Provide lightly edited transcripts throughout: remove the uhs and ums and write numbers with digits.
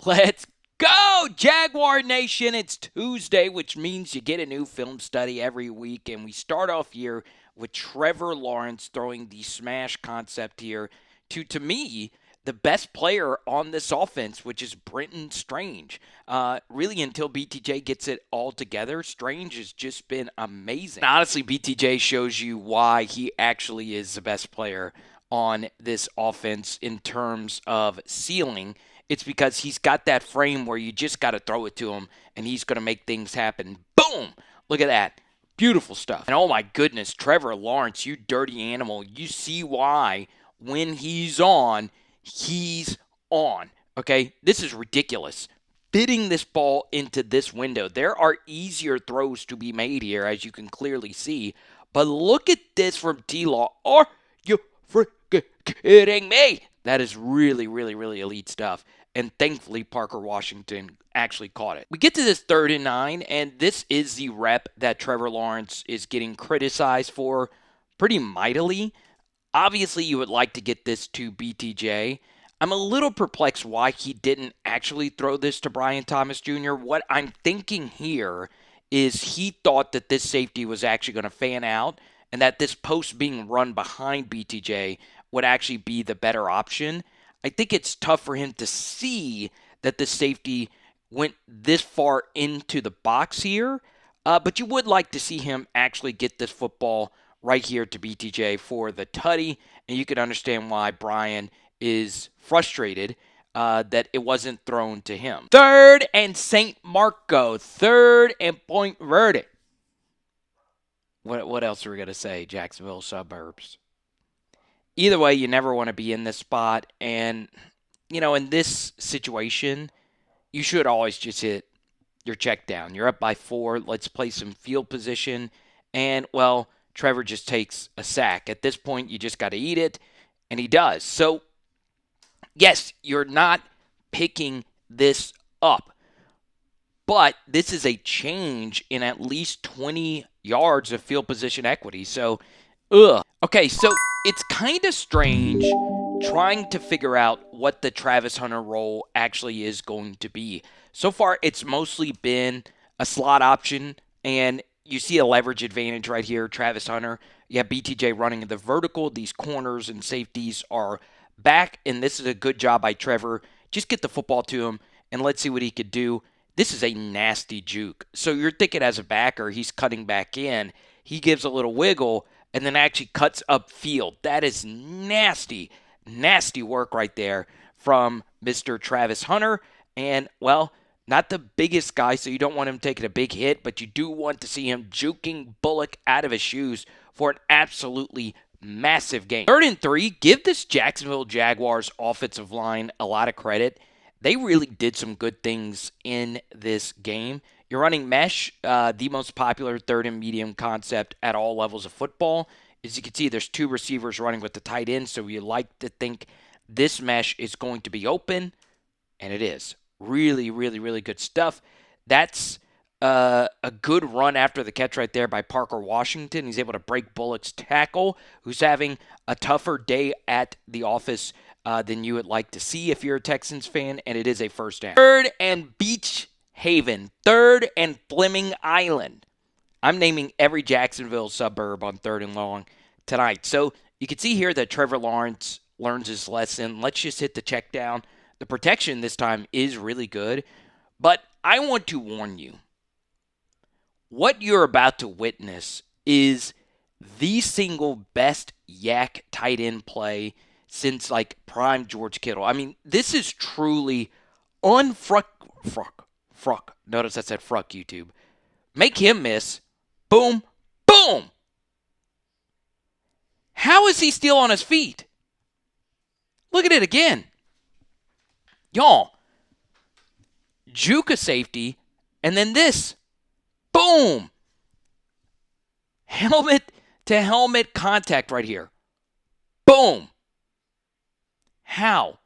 Let's go, Jaguar Nation. It's Tuesday, which means you get a new film study every week. And we start off here with Trevor Lawrence throwing the smash concept here to me, the best player on this offense, which is Brenton Strange. Really, until BTJ gets it all together, Strange has just been amazing. And honestly, BTJ shows you why he actually is the best player on this offense in terms of ceiling. It's because he's got that frame where you just got to throw it to him and he's going to make things happen. Boom! Look at that. Beautiful stuff. And oh my goodness, Trevor Lawrence, you dirty animal. You see why when he's on, he's on. Okay? This is ridiculous. Fitting this ball into this window. There are easier throws to be made here, as you can clearly see. But look at this from T-Law. Are you freaking kidding me? That is really, really, really elite stuff. And thankfully, Parker Washington actually caught it. We get to this 3rd and 9, and this is the rep that Trevor Lawrence is getting criticized for pretty mightily. Obviously, you would like to get this to BTJ. I'm a little perplexed why he didn't actually throw this to Brian Thomas Jr. What I'm thinking here is he thought that this safety was actually going to fan out and that this post being run behind BTJ would actually be the better option. I think it's tough for him to see that the safety went this far into the box here, but you would like to see him actually get this football right here to BTJ for the tutty, and you can understand why Brian is frustrated that it wasn't thrown to him. 3rd and St. Marco, 3rd and Point Verde. What else are we going to say? Jacksonville suburbs. Either way, you never want to be in this spot. And, in this situation, you should always just hit your check down. You're up by 4. Let's play some field position. And, well, Trevor just takes a sack. At this point, you just got to eat it. And he does. So, yes, you're not picking this up. But this is a change in at least 20 yards of field position equity. So, Okay, so it's kind of strange trying to figure out what the Travis Hunter role actually is going to be. So far, it's mostly been a slot option, and you see a leverage advantage right here, Travis Hunter. You have BTJ running the vertical. These corners and safeties are back, and this is a good job by Trevor. Just get the football to him, and let's see what he could do. This is a nasty juke. So you're thinking as a backer, he's cutting back in. He gives a little wiggle, and then actually cuts upfield. That is nasty, nasty work right there from Mr. Travis Hunter. And, well, not the biggest guy, so you don't want him taking a big hit, but you do want to see him juking Bullock out of his shoes for an absolutely massive game. 3rd and 3, give this Jacksonville Jaguars offensive line a lot of credit. They really did some good things in this game. You're running mesh, the most popular 3rd and medium concept at all levels of football. As you can see, there's 2 receivers running with the tight end, so you like to think this mesh is going to be open, and it is. Really, really, really good stuff. That's a good run after the catch right there by Parker Washington. He's able to break Bullock's tackle, who's having a tougher day at the office than you would like to see if you're a Texans fan, and it is a first down. 3rd and Beach Haven, 3rd and Fleming Island. I'm naming every Jacksonville suburb on 3rd and long tonight. So you can see here that Trevor Lawrence learns his lesson. Let's just hit the check down. The protection this time is really good, but I want to warn you. What you're about to witness is the single best yak tight end play since like prime George Kittle. I mean, this is truly unfruck. Notice I said fruck, YouTube. Make him miss. Boom. Boom. How is he still on his feet? Look at it again. Y'all. Juke a safety. And then this. Boom. Helmet to helmet contact right here. Boom. How?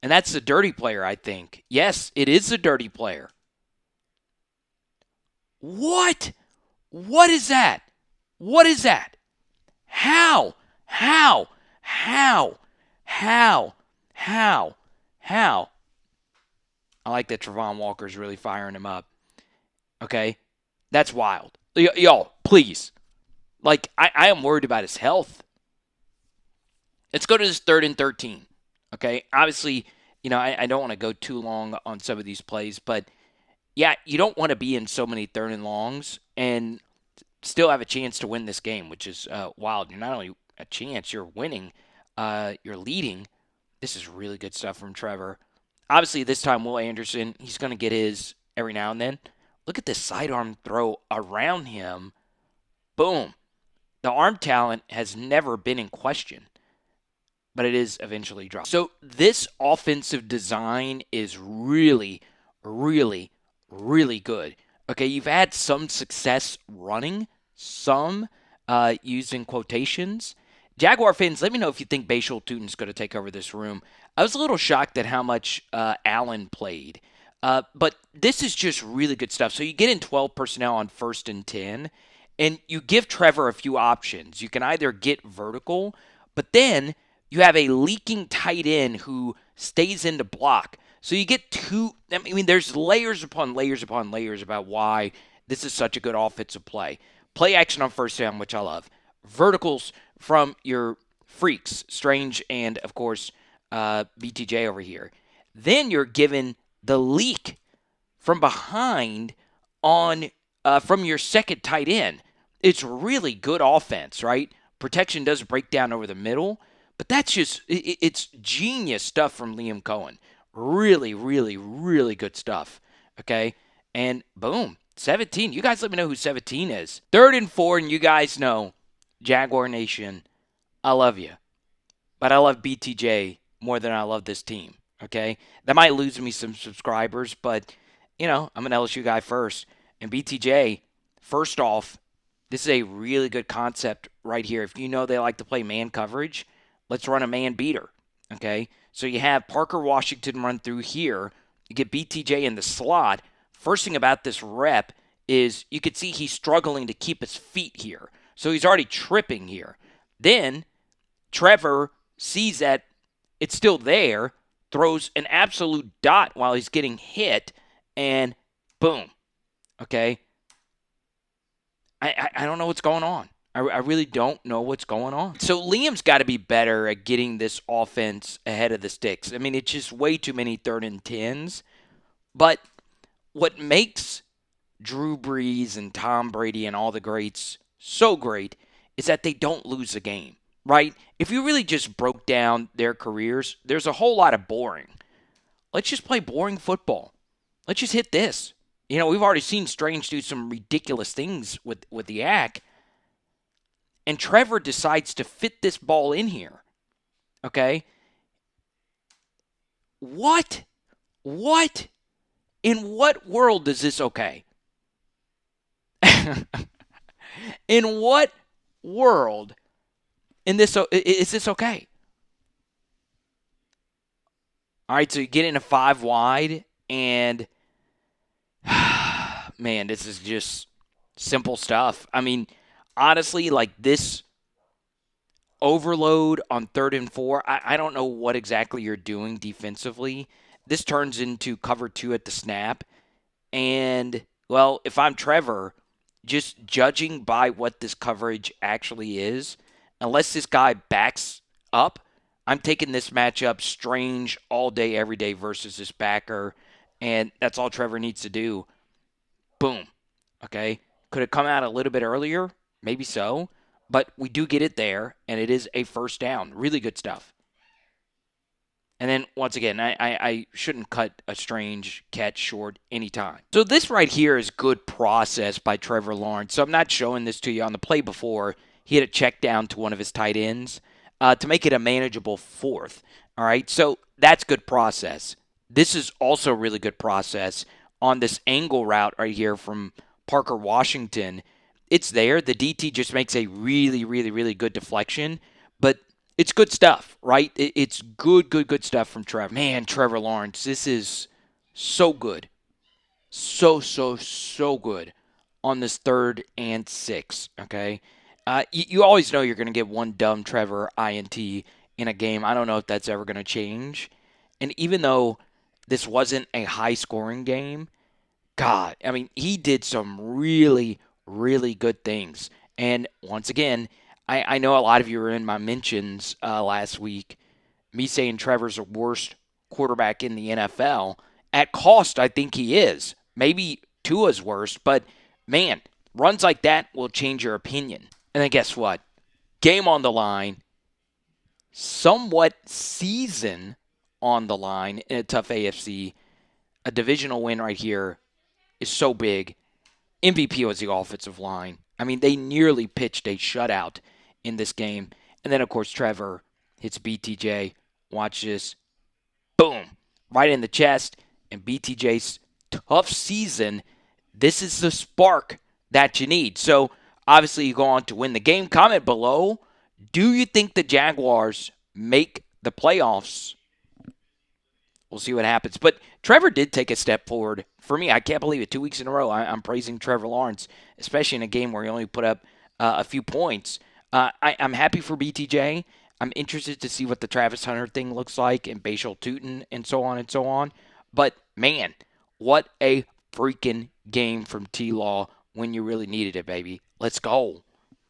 And that's the dirty player, I think. Yes, it is the dirty player. What? What is that? What is that? How? I like that Travon Walker's really firing him up. Okay? That's wild. Y'all, please. Like, I am worried about his health. Let's go to this 3rd and 13. Okay? Obviously, I don't want to go too long on some of these plays, but yeah, you don't want to be in so many 3rd and longs and still have a chance to win this game, which is wild. You're not only a chance, you're winning, you're leading. This is really good stuff from Trevor. Obviously, this time, Will Anderson, he's going to get his every now and then. Look at this sidearm throw around him. Boom. The arm talent has never been in question, but it is eventually dropped. So this offensive design is really, really, really good. Okay, you've had some success running, some using quotations. Jaguar fans, let me know if you think Bashal Tutin's going to take over this room. I was a little shocked at how much Allen played. But this is just really good stuff. So you get in 12 personnel on 1st and 10, and you give Trevor a few options. You can either get vertical, but then you have a leaking tight end who stays in to block. So you get two. I mean, there's layers upon layers upon layers about why this is such a good offensive play. Play action on 1st down, which I love. Verticals from your freaks, Strange and, of course, BTJ over here. Then you're given the leak from behind on from your second tight end. It's really good offense, right? Protection does break down over the middle, but that's just it's genius stuff from Liam Coen. Really, really, really good stuff. Okay, and boom, 17. You guys let me know who 17 is. 3rd and 4, and you guys know, Jaguar Nation, I love you, but I love BTJ more than I love this team. Okay, that might lose me some subscribers, but I'm an LSU guy first. And BTJ, first off, this is a really good concept right here. If you know they like to play man coverage, let's run a man beater. Okay, so you have Parker Washington run through here. You get BTJ in the slot. First thing about this rep is you could see he's struggling to keep his feet here. So he's already tripping here. Then Trevor sees that it's still there, throws an absolute dot while he's getting hit, and boom. Okay? I don't know what's going on. I really don't know what's going on. So Liam's got to be better at getting this offense ahead of the sticks. I mean, it's just way too many 3rd and 10s. But what makes Drew Brees and Tom Brady and all the greats so great is that they don't lose a game, right? If you really just broke down their careers, there's a whole lot of boring. Let's just play boring football. Let's just hit this. We've already seen Strange do some ridiculous things with the yak. And Trevor decides to fit this ball in here. Okay? What? In what world is this okay? In what world is this okay? All right, so you get in a 5 wide, and man, this is just simple stuff. I mean, honestly, like this overload on 3rd and 4, I don't know what exactly you're doing defensively. This turns into cover 2 at the snap. And, well, if I'm Trevor, just judging by what this coverage actually is, unless this guy backs up, I'm taking this matchup Strange all day, every day versus this backer. And that's all Trevor needs to do. Boom. Okay? Could it come out a little bit earlier? Maybe so. But we do get it there, and it is a 1st down. Really good stuff. And then, once again, I shouldn't cut a Strange catch short anytime. So this right here is good process by Trevor Lawrence. So I'm not showing this to you on the play before. He had a check down to one of his tight ends to make it a manageable 4th. All right, so that's good process. This is also really good process on this angle route right here from Parker Washington. It's there. The DT just makes a really, really, really good deflection. But it's good stuff, right? It's good stuff from Trevor. Man, Trevor Lawrence, this is so good. So good on this 3rd and 6, okay? You always know you're going to get one dumb Trevor INT in a game. I don't know if that's ever going to change. And even though this wasn't a high-scoring game, God, I mean, he did some really, really good things. And once again, I know a lot of you were in my mentions last week, me saying Trevor's the worst quarterback in the NFL. At cost, I think he is. Maybe Tua's worst, but man, runs like that will change your opinion. And then guess what? Game on the line, somewhat season on the line in a tough AFC. A divisional win right here is so big. MVP was the offensive line. I mean, they nearly pitched a shutout in this game. And then, of course, Trevor hits BTJ. Watch this. Boom. Right in the chest. And BTJ's tough season, this is the spark that you need. So, obviously, you go on to win the game. Comment below. Do you think the Jaguars make the playoffs? We'll see what happens. But Trevor did take a step forward. For me, I can't believe it. 2 weeks in a row, I'm praising Trevor Lawrence, especially in a game where he only put up a few points. I'm happy for BTJ. I'm interested to see what the Travis Hunter thing looks like and Bashal Tutin and so on and so on. But, man, what a freaking game from T-Law when you really needed it, baby. Let's go.